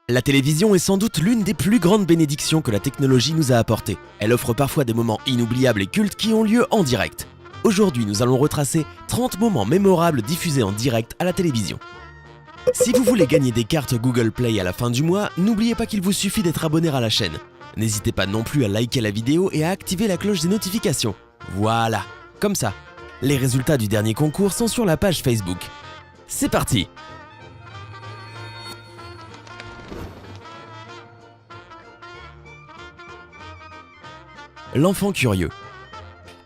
La télévision est sans doute l'une des plus grandes bénédictions que la technologie nous a apportées. Elle offre parfois des moments inoubliables et cultes qui ont lieu en direct. Aujourd'hui, nous allons retracer 30 moments mémorables diffusés en direct à la télévision. Si vous voulez gagner des cartes Google Play à la fin du mois, n'oubliez pas qu'il vous suffit d'être abonné à la chaîne. N'hésitez pas non plus à liker la vidéo et à activer la cloche des notifications. Voilà, comme ça. Les résultats du dernier concours sont sur la page Facebook. C'est parti! L'enfant curieux.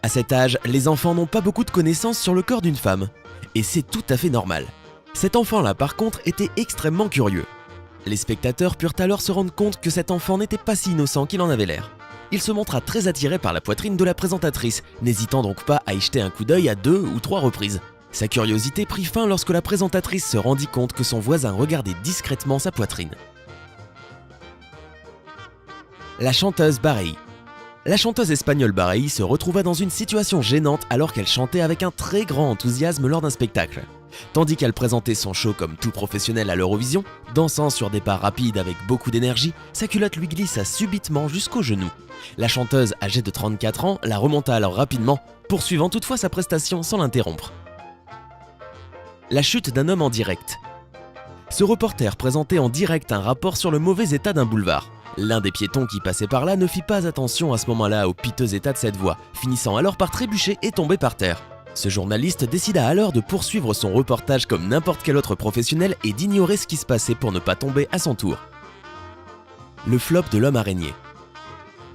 À cet âge, les enfants n'ont pas beaucoup de connaissances sur le corps d'une femme. Et c'est tout à fait normal. Cet enfant-là, par contre, était extrêmement curieux. Les spectateurs purent alors se rendre compte que cet enfant n'était pas si innocent qu'il en avait l'air. Il se montra très attiré par la poitrine de la présentatrice, n'hésitant donc pas à y jeter un coup d'œil à 2 ou 3 reprises. Sa curiosité prit fin lorsque la présentatrice se rendit compte que son voisin regardait discrètement sa poitrine. La chanteuse Barei. La chanteuse espagnole Barei se retrouva dans une situation gênante alors qu'elle chantait avec un très grand enthousiasme lors d'un spectacle. Tandis qu'elle présentait son show comme tout professionnel à l'Eurovision, dansant sur des pas rapides avec beaucoup d'énergie, sa culotte lui glissa subitement jusqu'au genou. La chanteuse, âgée de 34 ans, la remonta alors rapidement, poursuivant toutefois sa prestation sans l'interrompre. La chute d'un homme en direct. Ce reporter présentait en direct un rapport sur le mauvais état d'un boulevard. L'un des piétons qui passait par là ne fit pas attention à ce moment-là au piteux état de cette voie, finissant alors par trébucher et tomber par terre. Ce journaliste décida alors de poursuivre son reportage comme n'importe quel autre professionnel et d'ignorer ce qui se passait pour ne pas tomber à son tour. Le flop de l'homme araignée.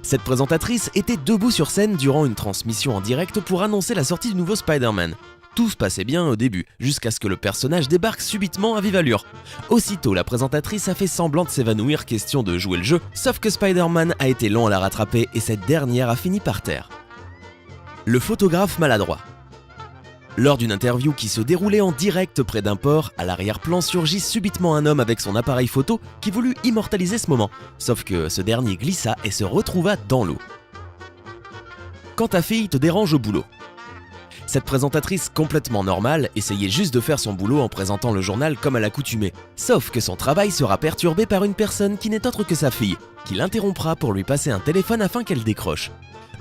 Cette présentatrice était debout sur scène durant une transmission en direct pour annoncer la sortie du nouveau Spider-Man. Tout se passait bien au début, jusqu'à ce que le personnage débarque subitement à vive allure. Aussitôt, la présentatrice a fait semblant de s'évanouir, question de jouer le jeu, sauf que Spider-Man a été long à la rattraper et cette dernière a fini par terre. Le photographe maladroit. Lors d'une interview qui se déroulait en direct près d'un port, à l'arrière-plan surgit subitement un homme avec son appareil photo qui voulut immortaliser ce moment, sauf que ce dernier glissa et se retrouva dans l'eau. Quand ta fille te dérange au boulot. Cette présentatrice complètement normale essayait juste de faire son boulot en présentant le journal comme à l'accoutumée, sauf que son travail sera perturbé par une personne qui n'est autre que sa fille, qui l'interrompra pour lui passer un téléphone afin qu'elle décroche.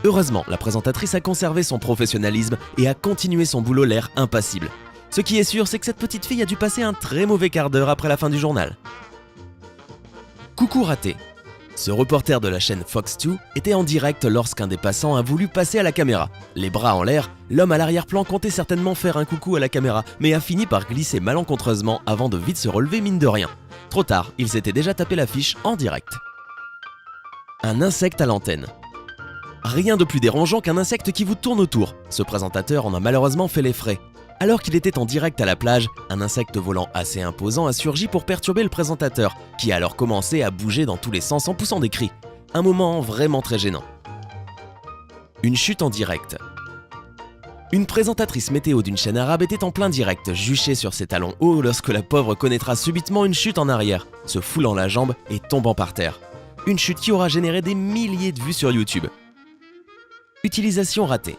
Heureusement, la présentatrice a conservé son professionnalisme et a continué son boulot l'air impassible. Ce qui est sûr, c'est que cette petite fille a dû passer un très mauvais quart d'heure après la fin du journal. Coucou raté. Ce reporter de la chaîne Fox 2 était en direct lorsqu'un des passants a voulu passer à la caméra. Les bras en l'air, l'homme à l'arrière-plan comptait certainement faire un coucou à la caméra, mais a fini par glisser malencontreusement avant de vite se relever mine de rien. Trop tard, il s'était déjà tapé l'affiche en direct. Un insecte à l'antenne. Rien de plus dérangeant qu'un insecte qui vous tourne autour. Ce présentateur en a malheureusement fait les frais. Alors qu'il était en direct à la plage, un insecte volant assez imposant a surgi pour perturber le présentateur, qui a alors commencé à bouger dans tous les sens en poussant des cris. Un moment vraiment très gênant. Une chute en direct. Une présentatrice météo d'une chaîne arabe était en plein direct, juchée sur ses talons hauts lorsque la pauvre connaîtra subitement une chute en arrière, se foulant la jambe et tombant par terre. Une chute qui aura généré des milliers de vues sur YouTube. Utilisation ratée.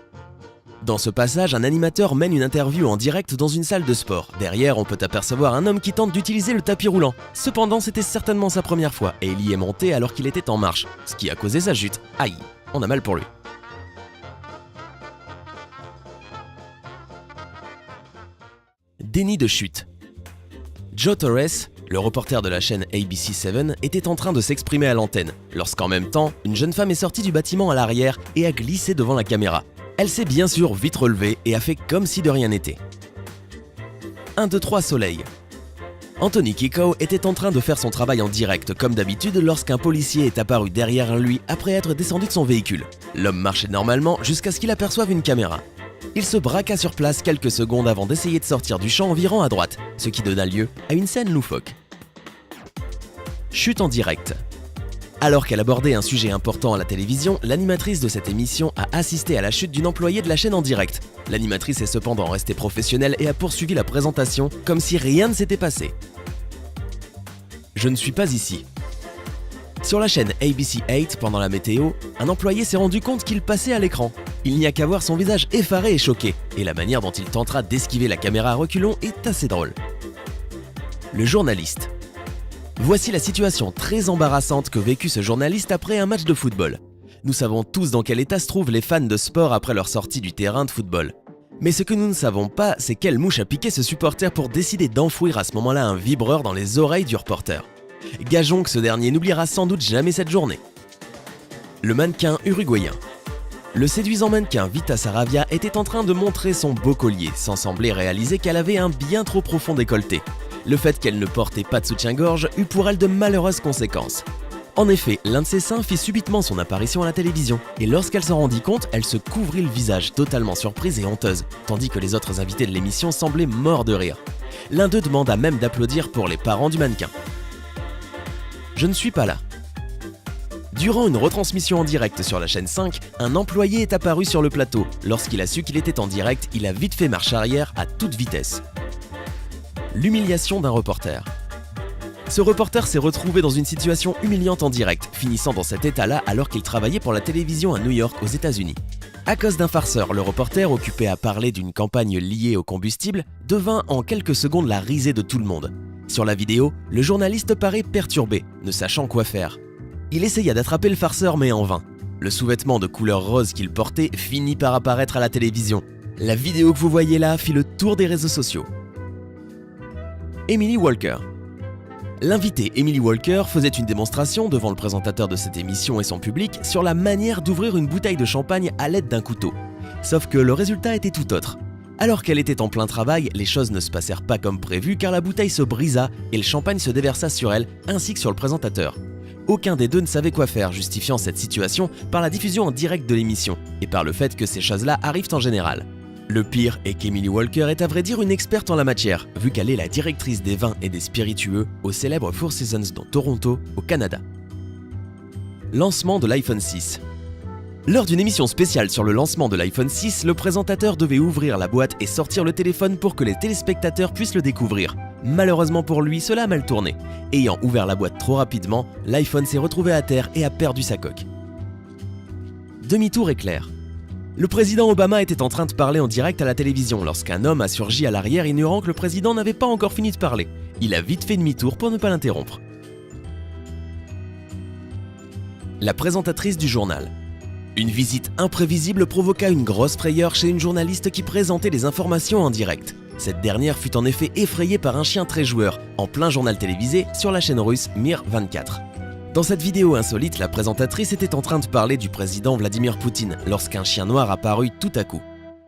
Dans ce passage, un animateur mène une interview en direct dans une salle de sport. Derrière, on peut apercevoir un homme qui tente d'utiliser le tapis roulant. Cependant, c'était certainement sa première fois et il y est monté alors qu'il était en marche, ce qui a causé sa chute. Aïe, on a mal pour lui. Déni de chute. Joe Torres, le reporter de la chaîne ABC7, était en train de s'exprimer à l'antenne, lorsqu'en même temps, une jeune femme est sortie du bâtiment à l'arrière et a glissé devant la caméra. Elle s'est bien sûr vite relevée et a fait comme si de rien n'était. 1, 2, 3 soleil. Anthony Kiko était en train de faire son travail en direct comme d'habitude lorsqu'un policier est apparu derrière lui après être descendu de son véhicule. L'homme marchait normalement jusqu'à ce qu'il aperçoive une caméra. Il se braqua sur place quelques secondes avant d'essayer de sortir du champ en virant à droite, ce qui donna lieu à une scène loufoque. Chute en direct. Alors qu'elle abordait un sujet important à la télévision, l'animatrice de cette émission a assisté à la chute d'une employée de la chaîne en direct. L'animatrice est cependant restée professionnelle et a poursuivi la présentation comme si rien ne s'était passé. Je ne suis pas ici. Sur la chaîne ABC8, pendant la météo, un employé s'est rendu compte qu'il passait à l'écran. Il n'y a qu'à voir son visage effaré et choqué, et la manière dont il tentera d'esquiver la caméra à reculons est assez drôle. Le journaliste. Voici la situation très embarrassante que vécut ce journaliste après un match de football. Nous savons tous dans quel état se trouvent les fans de sport après leur sortie du terrain de football. Mais ce que nous ne savons pas, c'est quelle mouche a piqué ce supporter pour décider d'enfouir à ce moment-là un vibreur dans les oreilles du reporter. Gageons que ce dernier n'oubliera sans doute jamais cette journée. Le mannequin uruguayen. Le séduisant mannequin Vita Saravia était en train de montrer son beau collier, sans sembler réaliser qu'elle avait un bien trop profond décolleté. Le fait qu'elle ne portait pas de soutien-gorge eut pour elle de malheureuses conséquences. En effet, l'un de ses seins fit subitement son apparition à la télévision, et lorsqu'elle s'en rendit compte, elle se couvrit le visage, totalement surprise et honteuse, tandis que les autres invités de l'émission semblaient morts de rire. L'un d'eux demanda même d'applaudir pour les parents du mannequin. Je ne suis pas là. Durant une retransmission en direct sur la chaîne 5, un employé est apparu sur le plateau. Lorsqu'il a su qu'il était en direct, il a vite fait marche arrière à toute vitesse. L'humiliation d'un reporter. Ce reporter s'est retrouvé dans une situation humiliante en direct, finissant dans cet état-là alors qu'il travaillait pour la télévision à New York aux États-Unis. À cause d'un farceur, le reporter, occupé à parler d'une campagne liée au combustible, devint en quelques secondes la risée de tout le monde. Sur la vidéo, le journaliste paraît perturbé, ne sachant quoi faire. Il essaya d'attraper le farceur mais en vain. Le sous-vêtement de couleur rose qu'il portait finit par apparaître à la télévision. La vidéo que vous voyez là fit le tour des réseaux sociaux. Emily Walker. L'invitée Emily Walker faisait une démonstration devant le présentateur de cette émission et son public sur la manière d'ouvrir une bouteille de champagne à l'aide d'un couteau. Sauf que le résultat était tout autre. Alors qu'elle était en plein travail, les choses ne se passèrent pas comme prévu car la bouteille se brisa et le champagne se déversa sur elle ainsi que sur le présentateur. Aucun des deux ne savait quoi faire, justifiant cette situation par la diffusion en direct de l'émission et par le fait que ces choses-là arrivent en général. Le pire est qu'Emily Walker est à vrai dire une experte en la matière, vu qu'elle est la directrice des vins et des spiritueux au célèbre Four Seasons dans Toronto, au Canada. Lancement de l'iPhone 6. Lors d'une émission spéciale sur le lancement de l'iPhone 6, le présentateur devait ouvrir la boîte et sortir le téléphone pour que les téléspectateurs puissent le découvrir. Malheureusement pour lui, cela a mal tourné. Ayant ouvert la boîte trop rapidement, l'iPhone s'est retrouvé à terre et a perdu sa coque. Demi-tour éclair. Le président Obama était en train de parler en direct à la télévision lorsqu'un homme a surgi à l'arrière ignorant que le président n'avait pas encore fini de parler. Il a vite fait demi-tour pour ne pas l'interrompre. La présentatrice du journal. Une visite imprévisible provoqua une grosse frayeur chez une journaliste qui présentait les informations en direct. Cette dernière fut en effet effrayée par un chien très joueur, en plein journal télévisé sur la chaîne russe Mir 24. Dans cette vidéo insolite, la présentatrice était en train de parler du président Vladimir Poutine lorsqu'un chien noir apparut tout à coup.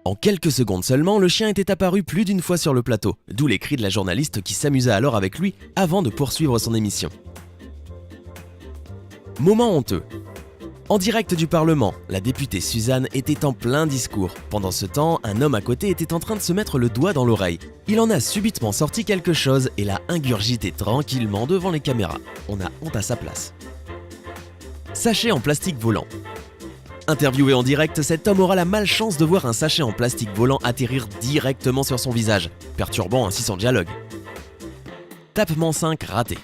En quelques secondes seulement, le chien était apparu plus d'une fois sur le plateau, d'où les cris de la journaliste qui s'amusa alors avec lui avant de poursuivre son émission. Moment honteux. En direct du Parlement, la députée Suzanne était en plein discours. Pendant ce temps, un homme à côté était en train de se mettre le doigt dans l'oreille. Il en a subitement sorti quelque chose et l'a ingurgité tranquillement devant les caméras. On a honte à sa place. Sachet en plastique volant. Interviewé en direct, cet homme aura la malchance de voir un sachet en plastique volant atterrir directement sur son visage, perturbant ainsi son dialogue. Tapement 5 raté.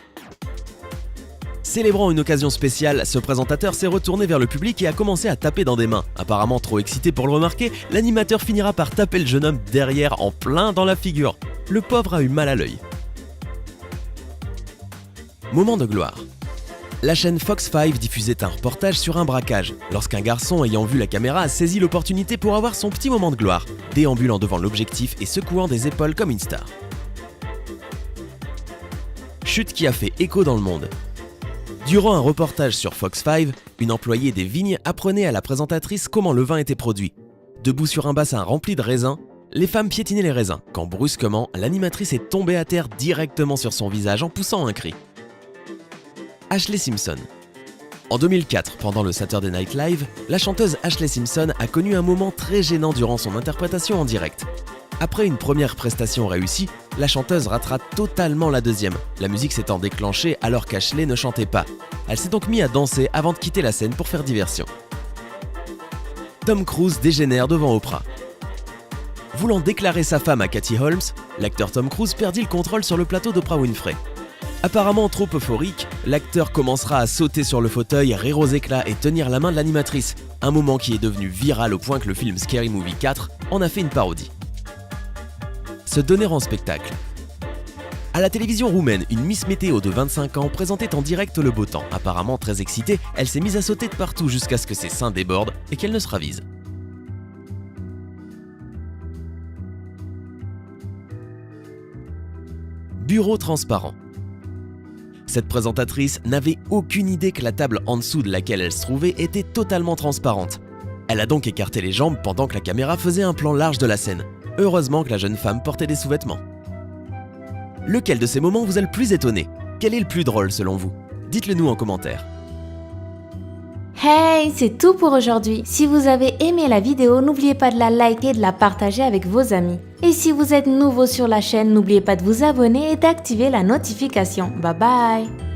Célébrant une occasion spéciale, ce présentateur s'est retourné vers le public et a commencé à taper dans des mains. Apparemment trop excité pour le remarquer, l'animateur finira par taper le jeune homme derrière en plein dans la figure. Le pauvre a eu mal à l'œil. Moment de gloire. La chaîne Fox 5 diffusait un reportage sur un braquage, lorsqu'un garçon ayant vu la caméra a saisi l'opportunité pour avoir son petit moment de gloire, déambulant devant l'objectif et secouant des épaules comme une star. Chute qui a fait écho dans le monde. Durant un reportage sur Fox 5, une employée des vignes apprenait à la présentatrice comment le vin était produit. Debout sur un bassin rempli de raisins, les femmes piétinaient les raisins, quand brusquement, l'animatrice est tombée à terre directement sur son visage en poussant un cri. Ashley Simpson. En 2004, pendant le Saturday Night Live, la chanteuse Ashley Simpson a connu un moment très gênant durant son interprétation en direct. Après une première prestation réussie, la chanteuse ratera totalement la deuxième, la musique s'étant déclenchée alors qu'Ashley ne chantait pas. Elle s'est donc mise à danser avant de quitter la scène pour faire diversion. Tom Cruise dégénère devant Oprah. Voulant déclarer sa femme à Katie Holmes, l'acteur Tom Cruise perdit le contrôle sur le plateau d'Oprah Winfrey. Apparemment trop euphorique, l'acteur commencera à sauter sur le fauteuil, rire aux éclats et tenir la main de l'animatrice, un moment qui est devenu viral au point que le film Scary Movie 4 en a fait une parodie. Se donner en spectacle. À la télévision roumaine, une Miss Météo de 25 ans présentait en direct le beau temps. Apparemment très excitée, elle s'est mise à sauter de partout jusqu'à ce que ses seins débordent et qu'elle ne se ravise. Bureau transparent. Cette présentatrice n'avait aucune idée que la table en dessous de laquelle elle se trouvait était totalement transparente. Elle a donc écarté les jambes pendant que la caméra faisait un plan large de la scène. Heureusement que la jeune femme portait des sous-vêtements. Lequel de ces moments vous a le plus étonné? Quel est le plus drôle selon vous? Dites-le nous en commentaire. Hey, c'est tout pour aujourd'hui. Si vous avez aimé la vidéo, n'oubliez pas de la liker et de la partager avec vos amis. Et si vous êtes nouveau sur la chaîne, n'oubliez pas de vous abonner et d'activer la notification. Bye bye!